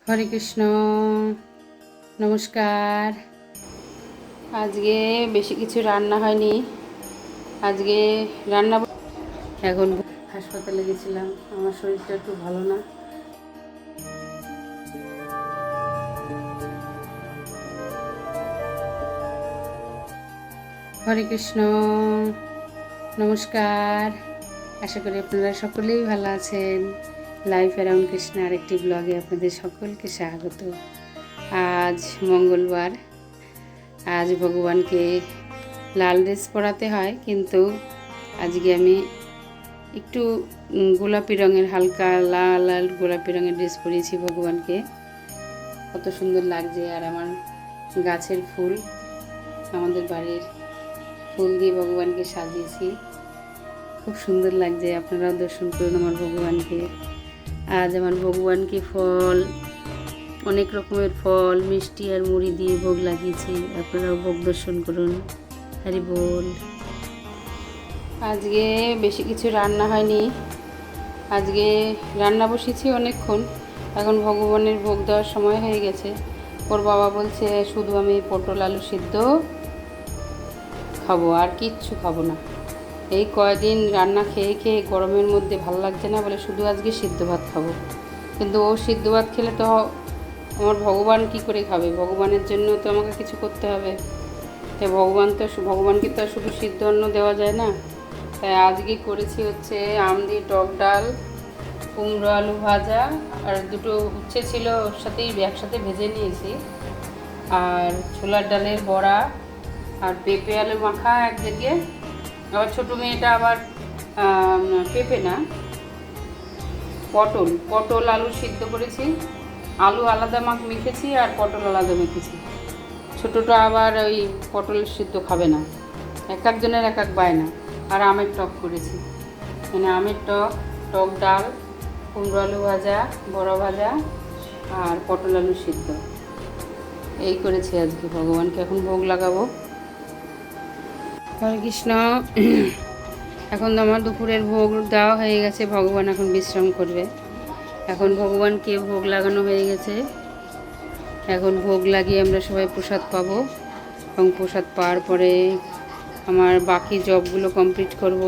হরে কৃষ্ণ। নমস্কার। আজকে বেশি কিছু রান্না হয়নি। আজকে রান্না এখন হাসপাতালে গেছিলাম, আমার শরীরটা একটু ভালো না। হরে কৃষ্ণ। নমস্কার। আশা করি আপনারা সকলেই ভালো আছেন। লাইফ অ্যারাউন্ড কৃষ্ণ আরেকটি ব্লগে আপনাদের সকলকে স্বাগত। আজ মঙ্গলবার। আজ ভগবানকে লাল ড্রেস পরাতে হয়, কিন্তু আজকে আমি একটু গোলাপি রঙের, হালকা লাল লাল গোলাপি রঙের ড্রেস পরিয়েছি ভগবানকে। কত সুন্দর লাগছে। আর আমার গাছের ফুল, আমাদের বাড়ির ফুল দিয়ে ভগবানকে সাজিয়েছি, খুব সুন্দর লাগছে। আপনারাও দর্শন করুন আমার ভগবানকে। আজ আমার ভগবানকে ফল, অনেক রকমের ফল, মিষ্টি আর মুড়ি দিয়ে ভোগ লাগিয়েছি। আপনারাও ভোগ দর্শন করুন। হরি বল। আজকে বেশি কিছু রান্না হয়নি। আজকে রান্না বসেছি অনেকক্ষণ, এখন ভগবানের ভোগ দেওয়ার সময় হয়ে গেছে। ওর বাবা বলছে শুধু আমি পটল আলু সিদ্ধ খাবো, আর কিচ্ছু খাবো না। এই কয়দিন রান্না খেয়ে খেয়ে গরমের মধ্যে ভালো লাগছে না বলে শুধু আজকে সিদ্ধ ভাত খাবো। কিন্তু ও সিদ্ধ ভাত খেলে তো আমার ভগবান কি করে খাবে? ভগবানের জন্য তো আমাকে কিছু করতে হবে। তাই ভগবানকে তো শুধু সিদ্ধ অন্ন দেওয়া যায় না। তাই আজকে করেছি হচ্ছে আম দিয়ে টক ডাল, কুমড়ো আলু ভাজা, আর দুটো উচ্ছে ছিল ওর সাথেই একসাথে ভেজে নিয়েছি, আর ছোলার ডালের বড়া, আর পেঁপে আলু মাখা একদিকে। আবার ছোটো মেয়েটা আবার পেঁপে না, পটল আলু সিদ্ধ করেছি। আলু আলাদা মেখেছি আর পটল আলাদা মেখেছি। ছোটোটা আবার ওই পটল সিদ্ধ খাবে না, এক একজনের এক এক বায়না। আর আমের টক করেছি, মানে আমের টক ডাল, কুমড়ো আলু ভাজা, বড়া ভাজা, আর পটল আলু সিদ্ধ, এই করেছি আজকে। ভগবানকে এখন ভোগ লাগাবো। হরে কৃষ্ণ। এখন তো আমার দুপুরের ভোগ দেওয়া হয়ে গেছে, ভগবান এখন বিশ্রাম করবে। এখন ভগবানকে ভোগ লাগানো হয়ে গেছে। এখন ভোগ লাগিয়ে আমরা সবাই প্রসাদ পাবো, এবং প্রসাদ পাওয়ার পরে আমার বাকি জবগুলো কমপ্লিট করব।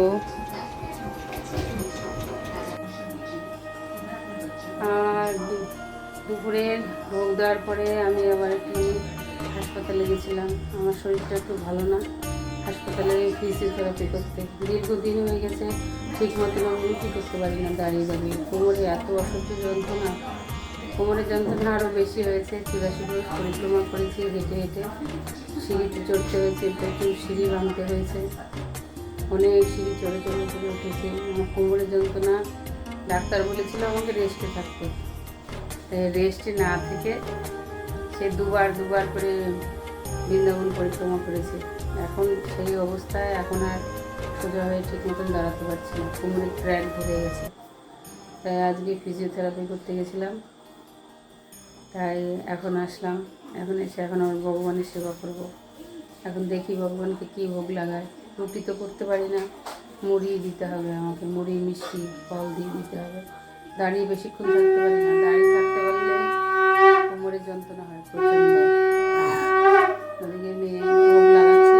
আর দুপুরের ভোগ দেওয়ার পরে আমি আবার একটু হাসপাতালে গেছিলাম, আমার শরীরটা একটু ভালো না। হাসপাতালে ফিজিওথেরাপি করতে দীর্ঘদিন হয়ে গেছে, ঠিক মতন আমি উঠি করতে পারি না, দাঁড়িয়ে দাঁড়িয়ে। কোমরে এত অসহ্য যন্ত্রণা, কোমরের যন্ত্রণা আরও বেশি হয়েছে। 84 ক্রোশ পরিক্রমা করেছি হেঁটে হেঁটে, সিঁড়িতে চড়তে হয়েছে, প্রচুর সিঁড়ি ভাঙতে হয়েছে, অনেক সিঁড়ি চড়ে চড়ে চড়ে উঠেছি। আমার কোমরের যন্ত্রণা, ডাক্তার বলেছিল আমাকে রেস্টে থাকতে। রেস্টে না থেকে সে দুবার করে বৃন্দাবন পরিক্রমা করেছে। এখন সেই অবস্থায় এখন আর সোজা হয়ে ঠিক মতন দাঁড়াতে পারছি না, কোমরে ক্র্যাক ধরে গেছে। তাই আজকে ফিজিওথেরাপি করতে গেছিলাম, তাই এখন আসলাম। এখন এসে এখন আমার ভগবানের সেবা করব। এখন দেখি ভগবানকে কী ভোগ লাগায়। রুটি তো করতে পারি না, মুড়ি দিতে হবে আমাকে, মুড়ি মিষ্টি ফল দিয়ে দিতে হবে। দাঁড়িয়ে বেশিক্ষণ থাকতে পারি না, দাঁড়িয়ে থাকতে পারলে কোমরের যন্ত্রণা হয় প্রচণ্ড। ওদিকে মেয়ে ভোগ লাগাচ্ছে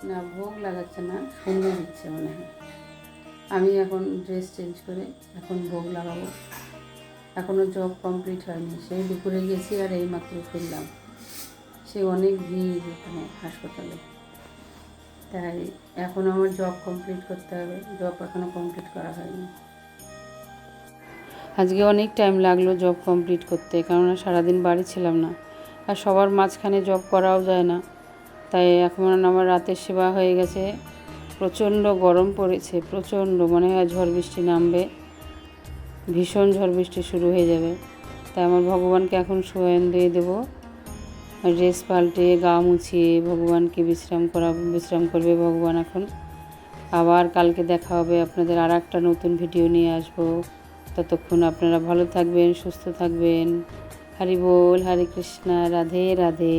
না, ভোগ লাগাচ্ছে না, সঙ্গে দিচ্ছে মনে হয়। আমি এখন ড্রেস চেঞ্জ করে এখন ভোগ লাগাবো। এখনও জব কমপ্লিট হয়নি, সেই দুপুরে গেছি আর এইমাত্র ফিরলাম। সে অনেক ভিড় এখানে হাসপাতালে, তাই এখন আমার জব কমপ্লিট করতে হবে। জব এখনও কমপ্লিট করা হয়নি। আজকে অনেক টাইম লাগলো জব কমপ্লিট করতে, কেননা সারাদিন বাড়ি ছিলাম না, আর সবার মাঝখানে জব করাও যায় না। তাই এখন আমার রাতের সেবা হয়ে গেছে। প্রচণ্ড গরম পড়েছে, প্রচণ্ড, মনে হয় ঝড় বৃষ্টি নামবে, ভীষণ ঝড় বৃষ্টি শুরু হয়ে যাবে। তাই আমার ভগবানকে এখন শয়ন দিয়ে দেবো। ড্রেস পাল্টে গা মুছিয়ে ভগবানকে বিশ্রাম করবে ভগবান এখন। আবার কালকে দেখা হবে, আপনাদের আর একটা নতুন ভিডিও নিয়ে আসবো। ততক্ষণ আপনারা ভালো থাকবেন, সুস্থ থাকবেন। হরি বল। হরে কৃষ্ণ। রাধে রাধে।